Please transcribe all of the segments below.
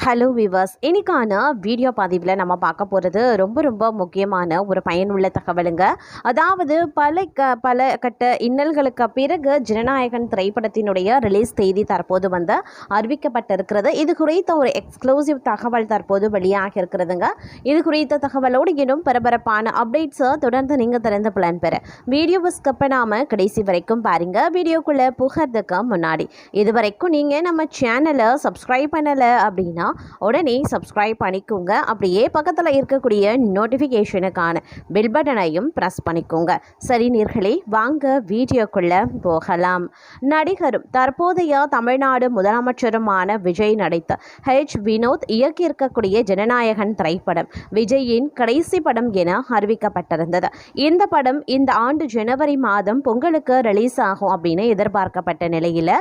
Hello viewers, இன்னைக்கான video பதிவில் நம்ம பார்க்க போகிறது ரொம்ப முக்கியமான ஒரு பயனுள்ள தகவலுங்க. அதாவது பல கட்ட இன்னல்களுக்கு பிறகு ஜனநாயகன் திரைப்படத்தினுடைய ரிலீஸ் தேதி தற்போது வந்து அறிவிக்கப்பட்டிருக்கிறது. இது குறித்த ஒரு எக்ஸ்க்ளூசிவ் தகவல் தற்போது வெளியாக இருக்கிறதுங்க. இது குறித்த தகவலோடு இன்னும் பரபரப்பான அப்டேட்ஸை தொடர்ந்து நீங்கள் தெரிந்து பிளான் பெற வீடியோவை ஸ்கிப் பண்ணாமல் கடைசி வரைக்கும் பாருங்க. வீடியோக்குள்ளே புகிறதுக்கு முன்னாடி இதுவரைக்கும் நீங்கள் நம்ம சேனலை சப்ஸ்கிரைப் பண்ணலை அப்படின்னா உடனே சப்ஸ்கிரைப் பண்ணிக்கோங்க. அப்படியே பக்கத்தில் இருக்கக்கூடிய நோட்டிஃபிகேஷனுக்கான பெல் பட்டனையும் ப்ரெஸ் பண்ணிக்கோங்க. சரி நேர்களே, வாங்க வீடியோக்குள்ள போகலாம். நடிகரும் தற்போதைய தமிழ்நாடு முதலமைச்சருமான விஜய் நடித்த வினோத் இயக்கியிருக்கக்கூடிய ஜனநாயகன் திரைப்படம் விஜயின் கடைசி படம் என அறிவிக்கப்பட்டிருந்தது. இந்த படம் இந்த ஆண்டு ஜனவரி மாதம் பொங்கலுக்கு ரிலீஸ் ஆகும் அப்படின்னு எதிர்பார்க்கப்பட்ட நிலையில்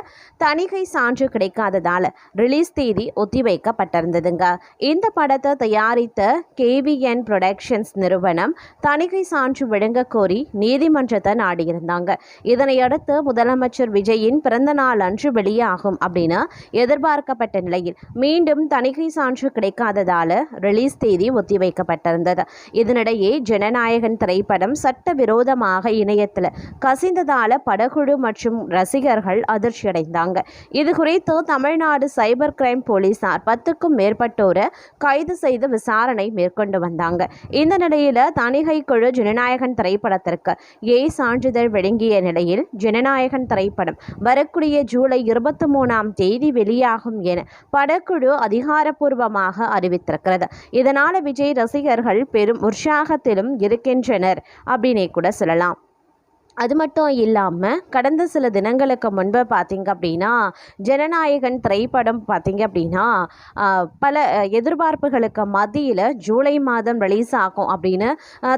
தணிக்கை சான்று கிடைக்காததால் ரிலீஸ் தேதி ஒத்திவைக்கப்பட்டிருந்ததுங்க. இந்த படத்தை தயாரித்த KVN புரொடக்ஷன்ஸ் நிறுவனம் தணிக்கை சான்று வழங்க கோரி நீதிமன்றத்தை நாடியிருந்தாங்க. இதனையடுத்து முதலமைச்சர் விஜயின் பிறந்த நாள் அன்று வெளியாகும் அப்படின்னு எதிர்பார்க்கப்பட்ட நிலையில் மீண்டும் தணிக்கை சான்று கிடைக்காததால் ரிலீஸ் தேதி ஒத்திவைக்கப்பட்டிருந்தது. இதனிடையே ஜனநாயகன் திரைப்படம் சட்டவிரோதமாக இணையத்தில் கசிந்ததால படக்குழு மற்றும் ரசிகர்கள் அதிர்ச்சியடைந்தாங்க. இது குறித்து தமிழ்நாடு சைபர் கிரைம் போலீசார் 10க்கும் மேற்பட்டோரை கைது செய்து விசாரணை மேற்கொண்டு வந்தாங்க. இந்த நிலையில் தணிக்கை குழு ஜனநாயகன் திரைப்படத்திற்கு சான்றிதழ் வழங்கிய நிலையில் ஜனநாயகன் திரைப்படம் வரக்கூடிய ஜூலை 23ஆம் தேதி வெளியாகும் என படக்குழு அதிகாரப்பூர்வமாக அறிவித்திருக்கிறது. இதனால் விஜய் ரசிகர்கள் பெரும் உற்சாகத்திலும் இருக்கின்றனர் அப்படின்னே கூட சொல்லலாம். அது மட்டும் இல்லாமல் கடந்த சில தினங்களுக்கு முன்பு பார்த்திங்க அப்படின்னா ஜனநாயகன் திரைப்படம் பார்த்திங்க அப்படின்னா பல எதிர்பார்ப்புகளுக்கு மத்தியில் ஜூலை மாதம் ரிலீஸ் ஆகும் அப்படின்னு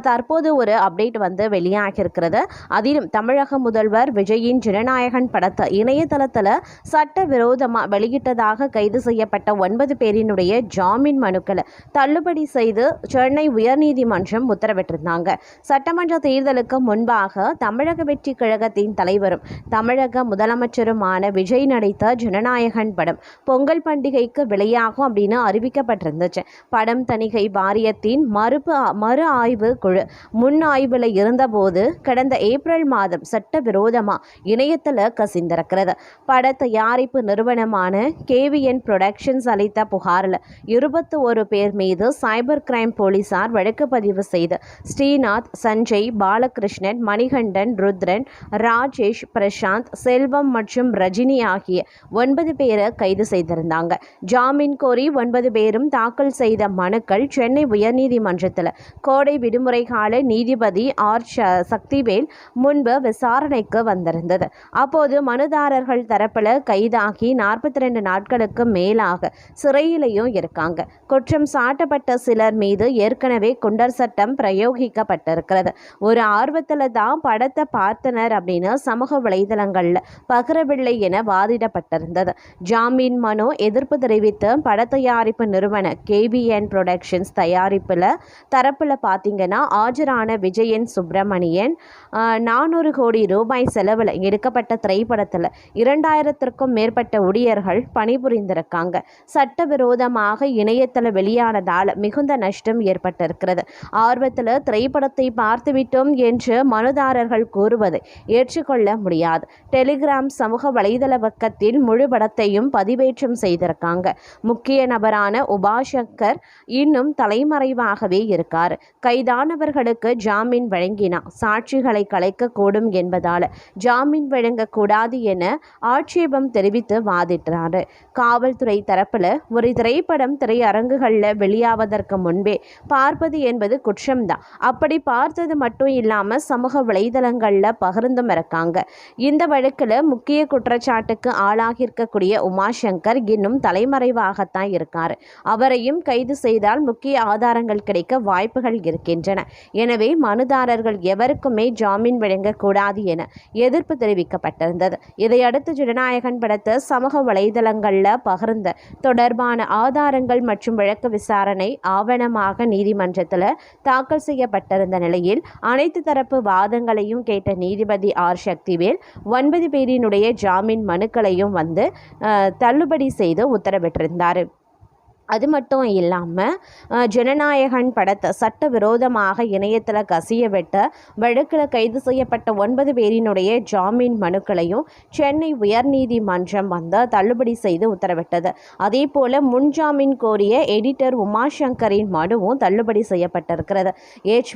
தற்போது ஒரு அப்டேட் வந்து வெளியாகியிருக்கிறது. அதிலும் தமிழக முதல்வர் விஜயின் ஜனநாயகன் படத்தை இணையதளத்தில் சட்டவிரோதமாக வெளியிட்டதாக கைது செய்யப்பட்ட 9 பேரினுடைய ஜாமீன் மனுக்களை தள்ளுபடி செய்து சென்னை உயர்நீதிமன்றம் உத்தரவிட்டிருந்தாங்க. சட்டமன்ற தேர்தலுக்கு முன்பாக தமிழக வெற்றி கழகத்தின் தலைவரும் தமிழக முதலமைச்சருமான விஜய் நடித்த ஜனநாயகன் படம் பொங்கல் பண்டிகைக்கு வெளியாகும் அப்படின்னு அறிவிக்கப்பட்டிருந்துச்சு. படம் தணிக்கை வாரியத்தின் மறு ஆய்வு குழு முன் ஆய்வில் இருந்தபோது கடந்த ஏப்ரல் மாதம் சட்டவிரோதமா இணையத்தில் கசிந்திருக்கிறது. பட தயாரிப்பு நிறுவனமான KVN புரொடக்ஷன்ஸ் அளித்த புகாரில் 21 பேர் மீது சைபர் கிரைம் போலீசார் வழக்கு பதிவு செய்து ஸ்ரீநாத், சஞ்சய், பாலகிருஷ்ணன், மணிகண்டன், ருத்ரன், ராஜேஷ், பிரசாந்த், செல்வம் மற்றும் ரஜினி ஆகிய 9 பேரை கைது செய்திருந்தாங்க. ஜாமீன் கோரி 9 பேரும் தாக்கல் செய்த மனுக்கள் சென்னை உயர்நீதிமன்றத்தில் கோடை விடுமுறை கால நீதிபதி R சக்திவேல் முன்பு விசாரணைக்கு வந்திருந்தது. அப்போது மனுதாரர்கள் தரப்பில் கைதாகி 42 நாட்களுக்கு மேலாக சிறையிலையும் இருக்காங்க. குற்றம் சாட்டப்பட்ட சிலர் மீது ஏற்கனவே குண்டர் சட்டம் பிரயோகிக்கப்பட்டிருக்கிறது. ஒரு ஆர்வத்தில் தான் படத்தை பார்த்தனர் அப்படின்னு சமூக வலைதளங்களில் பகிரவில்லை என வாதிடப்பட்டிருந்தது. ஜாமீன் மனு எதிர்ப்பு தெரிவித்து பட தயாரிப்பு நிறுவன KVN புரொடக்ஷன்ஸ் தரப்பில் பார்த்தீங்கன்னா ஆஜரான விஜயன் சுப்பிரமணியன் 400 கோடி ரூபாய் செலவில் எடுக்கப்பட்ட திரைப்படத்தில் 2000க்கும் மேற்பட்ட ஊழியர்கள் பணிபுரிந்திருக்காங்க. சட்டவிரோதமாக இணையத்தில் வெளியானதால் மிகுந்த நஷ்டம் ஏற்பட்டிருக்கிறது. ஆர்வத்தில் திரைப்படத்தை பார்த்துவிட்டோம் என்று மனுதாரர்கள் கூறுவதை ஏற்றுக்கொள்ள முடியாது. டெலிகிராம் சமூக வலைதள பக்கத்தில் முழு படத்தையும் பதிவேற்றம் செய்திருக்காங்க. முக்கிய நபரான உபாசங்கர் இன்னும் தலைமறைவாகவே இருக்கார். கைதானவர்களுக்கு ஜாமீன் வழங்கினா சாட்சிகளை கலைக்கக்கூடும் என்பதால் ஜாமீன் வழங்கக்கூடாது என ஆட்சேபம் தெரிவித்து வாதிட்டார். காவல்துறை தரப்பில் ஒரு திரைப்படம் திரையரங்குகளில் வெளியாவதற்கு முன்பே பார்ப்பது என்பது குற்றம்தான். அப்படி பார்த்தது மட்டும் இல்லாமல் சமூக வலைதளங்களில் பகிர்ந்தும் இருக்காங்க. இந்த வழக்கில் முக்கிய குற்றச்சாட்டுக்கு ஆளாகியிருக்கக்கூடிய உமாசங்கர் இன்னும் தலைமறைவாகத்தான் இருக்கார். அவரையும் கைது செய்தால் முக்கிய ஆதாரங்கள் கிடைக்க வாய்ப்புகள் இருக்கின்றன. எனவே மனுதாரர்கள் எவருக்குமே ஜாமீன் வழங்கக்கூடாது என எதிர்ப்பு தெரிவிக்கப்பட்டிருந்தது. இதையடுத்து ஜனநாயகன் படத்தை சமூக வலைதளங்களில் பகிர்ந்த தொடர்பான ஆதாரங்கள் மற்றும் வழக்கு விசாரணை ஆவணமாக நீதிமன்றத்தில் தாக்கல் செய்யப்பட்டிருந்த நிலையில் அனைத்து தரப்பு வாதங்களையும் கேட்ட நீதிபதி R சக்திவேல் 9 பேரினுடைய ஜாமீன் மனுக்களையும் தள்ளுபடி செய்து உத்தரவிட்டிருந்தார். அது மட்டும் இல்லாமல் ஜனநாயகன் படத்தை சட்டவிரோதமாக இணையத்தில் கசிய விட்ட வழக்கில் கைது செய்யப்பட்ட 9 பேரினுடைய ஜாமீன் மனுக்களையும் சென்னை உயர்நீதிமன்றம் தள்ளுபடி செய்து உத்தரவிட்டது. அதே போல் முன்ஜாமீன் கோரிய எடிட்டர் உமாசங்கரின் மனுவும் தள்ளுபடி செய்யப்பட்டிருக்கிறது.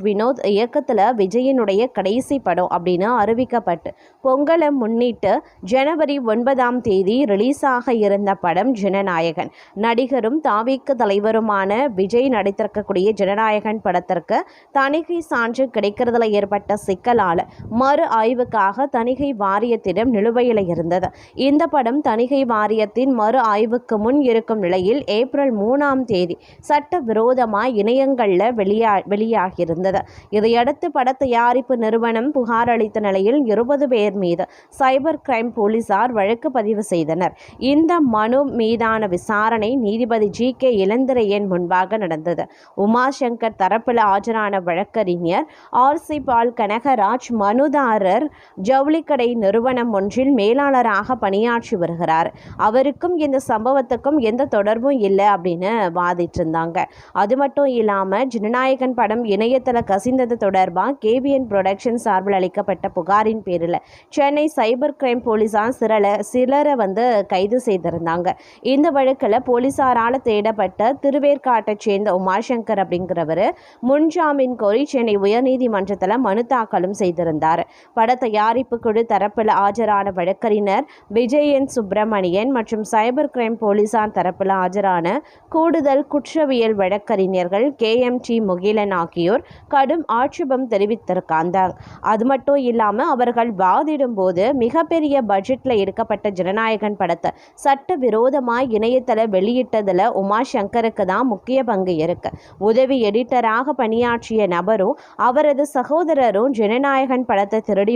வினோத் இயக்கத்தில் விஜயனுடைய கடைசி படம் அப்படின்னு அறிவிக்கப்பட்டு பொங்கலை முன்னிட்டு ஜனவரி 9ஆம் தேதி ரிலீஸ் ஆக இருந்த படம் ஜனநாயகன். நடிகரும் தாவிக்கு தலைவருமான விஜய் நடித்திருக்கக்கூடிய ஜனநாயகன் படத்திற்கு தணிக்கை சான்று கிடைக்கிறதுல ஏற்பட்ட சிக்கலால் மறு ஆய்வுக்காக தணிக்கை வாரியத்திடம் நிலுவையில் இருந்தது. இந்த படம் தணிக்கை வாரியத்தின் மறு ஆய்வுக்கு முன் இருக்கும் நிலையில் ஏப்ரல் 3ஆம் தேதி சட்டவிரோதமாய் இணையங்களில் வெளியாகியிருந்தது. இதையடுத்து பட தயாரிப்பு நிறுவனம் புகார் அளித்த நிலையில் 20 பேர் மீது சைபர் கிரைம் போலீசார் வழக்கு பதிவு செய்தனர். இந்த மனு மீதான விசாரணை நீதிபதி ஜி.கே. இளந்திரையன் முன்பாக நடந்தது. உமாசங்கர் தரப்பில் ஆஜரான வழக்கறிஞர் ஆர்.சி. பால் கனகராஜ் மனுதாரர் ஜவுளிக்கடை நிறுவனம் ஒன்றில் மேலாளராக பணியாற்றி வருகிறார். அவருக்கும் இந்த சம்பவத்துக்கும் எந்த தொடர்பும் இல்லை அப்படின்னு வாதிட்டு இருந்தாங்க. அது மட்டும் இல்லாமல் ஜனநாயகன் படம் இணையத்தில் கசிந்தது தொடர்பாக கேவிஎன் புரொடக்ஷன் சார்பில் அளிக்கப்பட்ட புகாரின் பேரில் சென்னை சைபர் கிரைம் போலீசார் சிலரை கைது செய்திருந்தாங்க. இந்த வழக்கில் போலீசாரால் தேடப்பட்ட திருவேற்காட்டைச் சேர்ந்த உமாசங்கர் அப்படிங்கிறவர் முன்ஜாமீன் கோரி சென்னை உயர்நீதிமன்றத்தில் மனு தாக்கலும் செய்திருந்தார். பட தயாரிப்பு குழு தரப்பில் ஆஜரான வழக்கறிஞர் விஜயன் சுப்பிரமணியன் மற்றும் சைபர் கிரைம் போலீசார் தரப்பில் ஆஜரான கூடுதல் குற்றவியல் வழக்கறிஞர்கள் KMT முகிலன் ஆகியோர் கடும் ஆட்சேபம் தெரிவித்திருக்காங்க. அது மட்டும் இல்லாமல் அவர்கள் வாதிடும் போது மிகப்பெரிய பட்ஜெட்டில் எடுக்கப்பட்ட ஜனநாயகன் படத்தை சட்டவிரோதமாய் இணையத்தில் வெளியிட்டதில் உமாசங்கருக்கு தான் முக்கிய பங்கு இருக்கு. உதவி எடிட்டராக பணியாற்றிய நபரும் அவரது சகோதரரும் ஜனநாயகன் படத்தை திருடி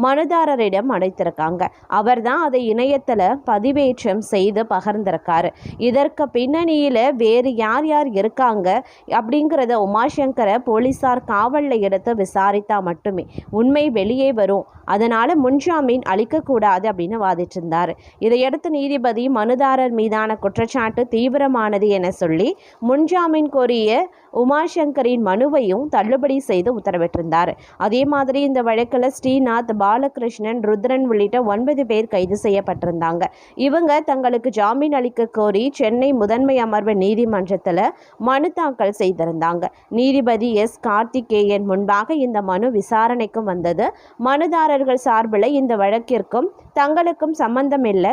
மனுதாரரிடம் அடைத்திருக்காங்க. அவர் தான் அதை இணையத்தில் பதிவேற்றம் செய்து பகிர்ந்திருக்காரு. இதற்கு பின்னணியில் வேறு யார் யார் இருக்காங்க அப்படிங்கிறத உமாசங்கரை போலீசார் காவலில் எடுத்து விசாரித்தா மட்டுமே உண்மை வெளியே வரும். அதனால முன்ஜாமீன் அளிக்கக்கூடாது அப்படின்னு வாதிட்டு இருந்தார். இதையடுத்து நீதிபதி மனுதாரர் மீதான குற்றச்சாட்டு தீவிரமானது என சொல்லி முன்ஜாமீன் கோரிய உமாசங்கரின் மனுவையும் தள்ளுபடி செய்து உத்தரவிட்டிருந்தார். அதே மாதிரி இந்த வழக்கில் ஸ்ரீநாத், பாலகிருஷ்ணன், ருத்ரன் உள்ளிட்ட 9 பேர் கைது செய்யப்பட்டிருந்தாங்க. இவங்க தங்களுக்கு ஜாமீன் அளிக்க கோரி சென்னை முதன்மை அமர்வு நீதிமன்றத்தில் மனு தாக்கல் செய்திருந்தாங்க. நீதிபதி எஸ். கார்த்திகேயன் முன்பாக இந்த மனு விசாரணைக்கும் வந்தது. மனுதாரர்கள் சார்பில் இந்த வழக்கிற்கும் தங்களுக்கும் சம்பந்தம் இல்லை,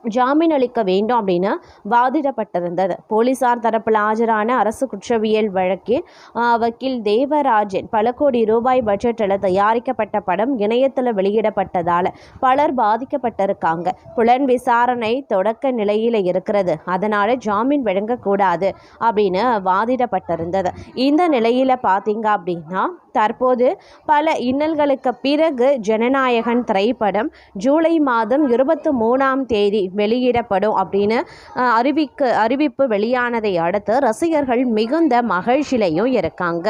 ஜாமீன் அளிக்க வேண்டும் அப்படின்னு வாதிடப்பட்டிருந்தது. போலீசார் தரப்பில் ஆஜரான அரசு குற்றவியல் வழக்கில் வக்கீல் தேவராஜன் பல கோடி ரூபாய் பட்ஜெட்டில் தயாரிக்கப்பட்ட படம் இணையத்தில் வெளியிடப்பட்டதால் பலர் பாதிக்கப்பட்டிருக்காங்க. புலன் விசாரணை தொடக்க நிலையில் இருக்கிறது, அதனால் ஜாமீன் வழங்கக்கூடாது அப்படின்னு வாதிடப்பட்டிருந்தது. இந்த நிலையில் பார்த்தீங்க அப்படின்னா தற்போது பல இன்னல்களுக்கு பிறகு ஜனநாயகன் திரைப்படம் ஜூலை மாதம் 23ஆம் தேதி வெளியிடப்படும் அப்படின்னு அறிவிப்பு வெளியானதை அடுத்து ரசிகர்கள் மிகுந்த மகிழ்ச்சியிலையும் இருக்காங்க.